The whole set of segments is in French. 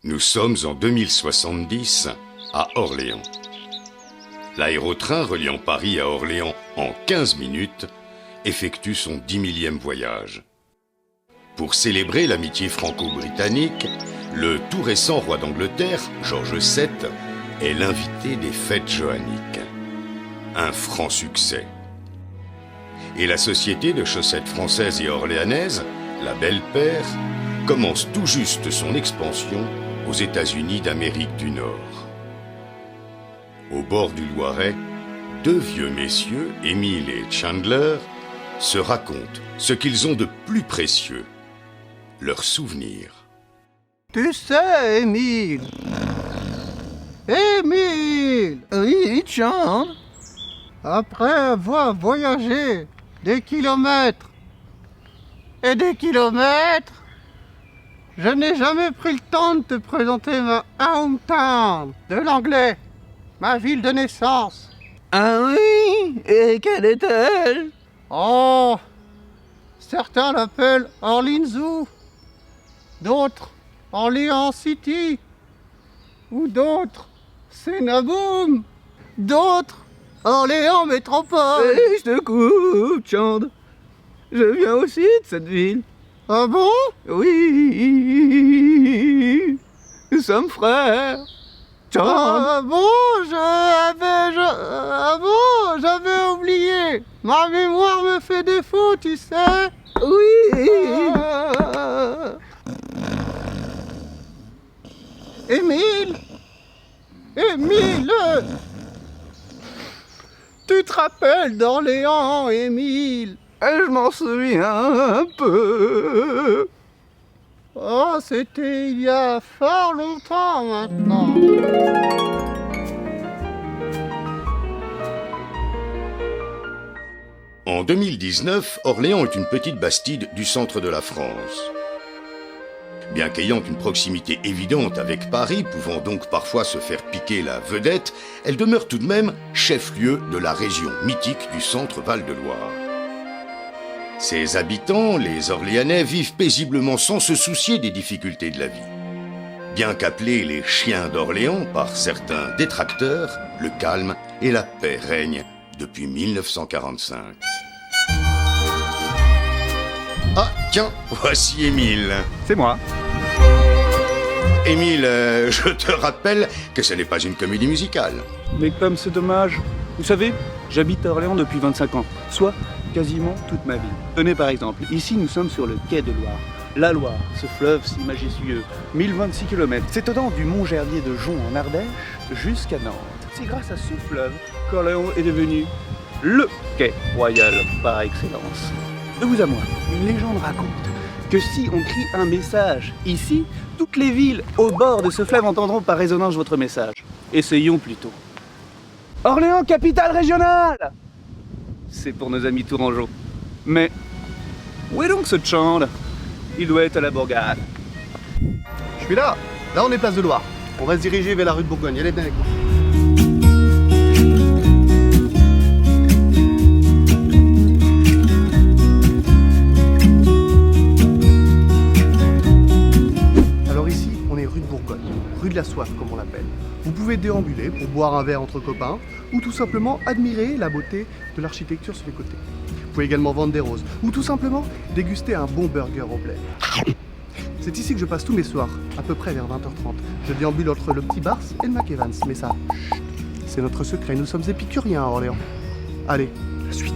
Nous sommes en 2070 à Orléans. L'aérotrain reliant Paris à Orléans en 15 minutes effectue son 10 millième voyage. Pour célébrer l'amitié franco-britannique, le tout récent roi d'Angleterre, George VII, est l'invité des fêtes johanniques. Un franc succès. Et la société de chaussettes françaises et orléanaises, la Belle Paire, commence tout juste son expansion aux États-Unis d'Amérique du Nord. Au bord du Loiret, deux vieux messieurs, Émile et Chandler, se racontent ce qu'ils ont de plus précieux, leurs souvenirs. Tu sais, Émile. Oui, Chan. Après avoir voyagé des kilomètres et des kilomètres, je n'ai jamais pris le temps de te présenter ma hometown, de l'anglais, ma ville de naissance. Ah oui? Et quelle est-elle? Oh, certains l'appellent Orleans Zoo, d'autres Orléans City, ou d'autres Sénaboum, d'autres Orléans Métropole. Et je te coupe, Chand. Je viens aussi de cette ville. Ah bon? Oui, nous sommes frères. Chand. Ah bon, j'avais oublié. Ma mémoire me fait défaut, tu sais. Oui. Émile, tu te rappelles d'Orléans, Émile? Je m'en souviens un peu. Oh, c'était il y a fort longtemps maintenant. En 2019, Orléans est une petite bastide du centre de la France. Bien qu'ayant une proximité évidente avec Paris, pouvant donc parfois se faire piquer la vedette, elle demeure tout de même chef-lieu de la région mythique du centre Val-de-Loire. Ses habitants, les Orléanais, vivent paisiblement sans se soucier des difficultés de la vie. Bien qu'appelés les chiens d'Orléans par certains détracteurs, le calme et la paix règnent depuis 1945. Ah, tiens, voici Émile. C'est moi. Émile, je te rappelle que ce n'est pas une comédie musicale. Mais comme c'est dommage. Vous savez, j'habite à Orléans depuis 25 ans, soit quasiment toute ma vie. Tenez par exemple, ici nous sommes sur le quai de Loire. La Loire, ce fleuve si majestueux, 1026 km, s'étendant du Mont Gerbier de Jonc en Ardèche jusqu'à Nantes. C'est grâce à ce fleuve qu'Orléans est devenu le quai royal par excellence. De vous à moi, une légende raconte que si on crie un message ici, toutes les villes au bord de ce fleuve entendront par résonance votre message. Essayons plutôt. Orléans, capitale régionale! C'est pour nos amis tourangeaux. Mais où est donc ce Chand? Il doit être à la bourgade. Je suis là. Là, on est place de Loire. On va se diriger vers la rue de Bourgogne. Allez, bien avec moi. Alors ici, on est rue de Bourgogne, rue de la Soif, comme on l'appelle. Vous pouvez déambuler pour boire un verre entre copains ou tout simplement admirer la beauté de l'architecture sur les côtés. Vous pouvez également vendre des roses ou tout simplement déguster un bon burger au blé. C'est ici que je passe tous mes soirs, à peu près vers 20h30. Je déambule entre le Petit Bars et le McEvans, mais ça, chut, c'est notre secret. Nous sommes épicuriens à Orléans. Allez, la suite.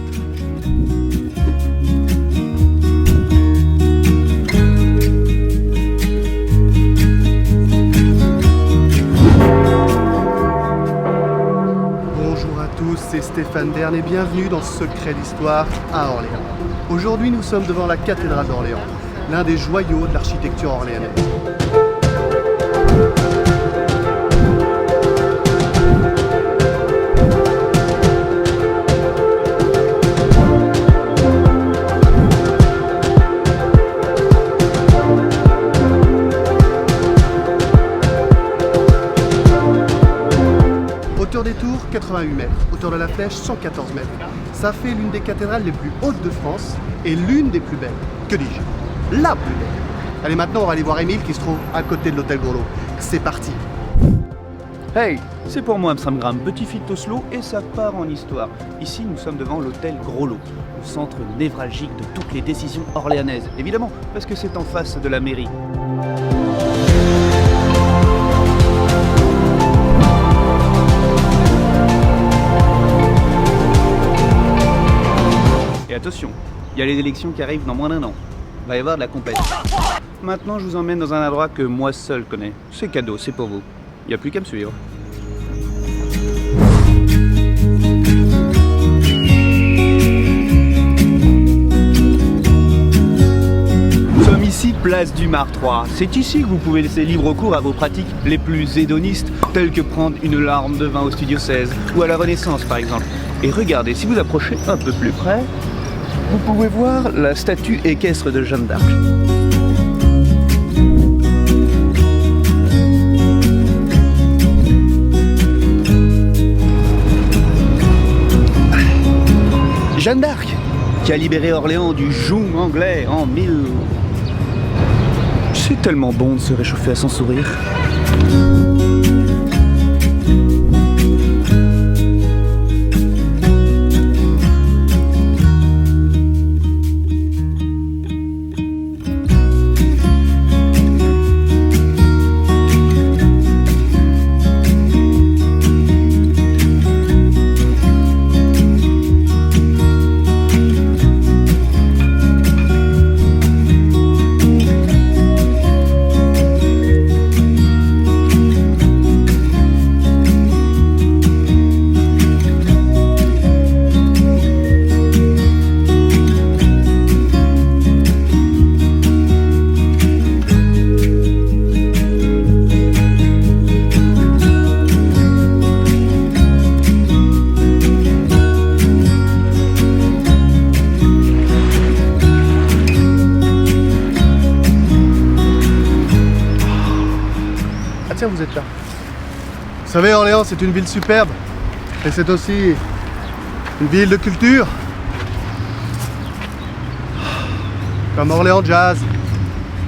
C'est Stéphane Bern et bienvenue dans Secret d'Histoire à Orléans. Aujourd'hui, nous sommes devant la cathédrale d'Orléans, l'un des joyaux de l'architecture orléanaise. Hauteur des tours, 88 mètres. Hauteur de la flèche, 114 mètres. Ça fait l'une des cathédrales les plus hautes de France et l'une des plus belles. Que dis-je? La plus belle. Allez, maintenant, on va aller voir Émile qui se trouve à côté de l'hôtel Groslo. c'est parti. Hey, c'est pour moi Amstramgram, petit fit Oslo et ça part en histoire. Ici, nous sommes devant l'hôtel Groslo, le centre névralgique de toutes les décisions orléanaises. Évidemment, parce que c'est en face de la mairie. Et attention, il y a les élections qui arrivent dans moins d'1 an. Il va y avoir de la compète. Maintenant, je vous emmène dans un endroit que moi seul connais. C'est cadeau, c'est pour vous. Il n'y a plus qu'à me suivre. Nous sommes ici, place du Mar 3. C'est ici que vous pouvez laisser libre cours à vos pratiques les plus hédonistes, telles que prendre une larme de vin au Studio 16, ou à la Renaissance par exemple. Et regardez, si vous approchez un peu plus près, vous pouvez voir la statue équestre de Jeanne d'Arc. Jeanne d'Arc, qui a libéré Orléans du joug anglais en 1000... C'est tellement bon de se réchauffer à son sourire. Tiens, vous êtes là. Vous savez, Orléans, c'est une ville superbe. Et c'est aussi une ville de culture. Comme Orléans Jazz,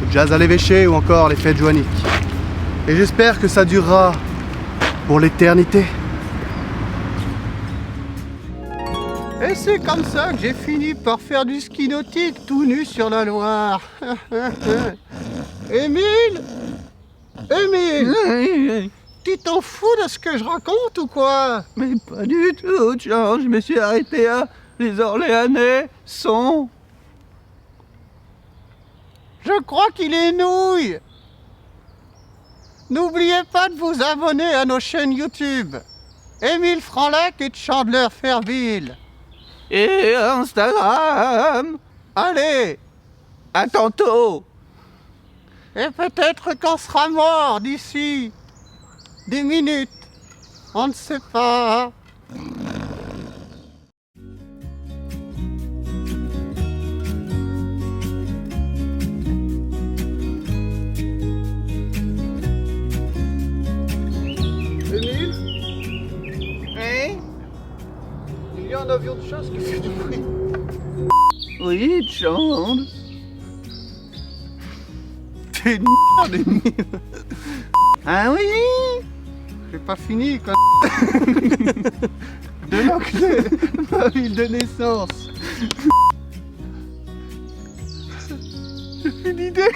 le jazz à l'évêché ou encore les fêtes joanniques. Et j'espère que ça durera pour l'éternité. Et c'est comme ça que j'ai fini par faire du ski nautique tout nu sur la Loire. Émile, tu t'en fous de ce que je raconte ou quoi? Mais pas du tout, Jean, je me suis arrêté à les Orléanais sont... Je crois qu'il est nouille. N'oubliez pas de vous abonner à nos chaînes YouTube. Émile Franlec et Chandler Fairville. Et Instagram. Allez, À tantôt. et peut-être qu'on sera mort d'ici des minutes. On ne sait pas. Émile, il y a un avion de chasse qui fait du bruit. Oui, Jean. T'es une merde, Émile. Ah oui. J'ai pas fini, quoi. De l'anglais, ma ville de naissance. J'ai une idée.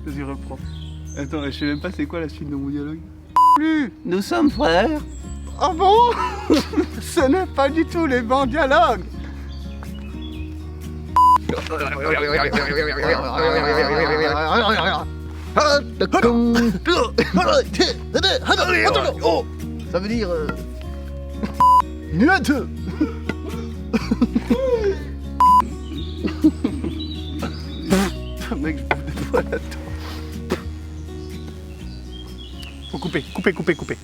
Vas-y, reprends. Attends, je sais même pas c'est quoi la suite de mon dialogue. Plus. Nous sommes frères. Ah bon? Ce n'est pas du tout les bons dialogues. Ça veut dire... Nuette. Mec, je bouffe des poils là-dedans. Faut couper, couper, couper, couper.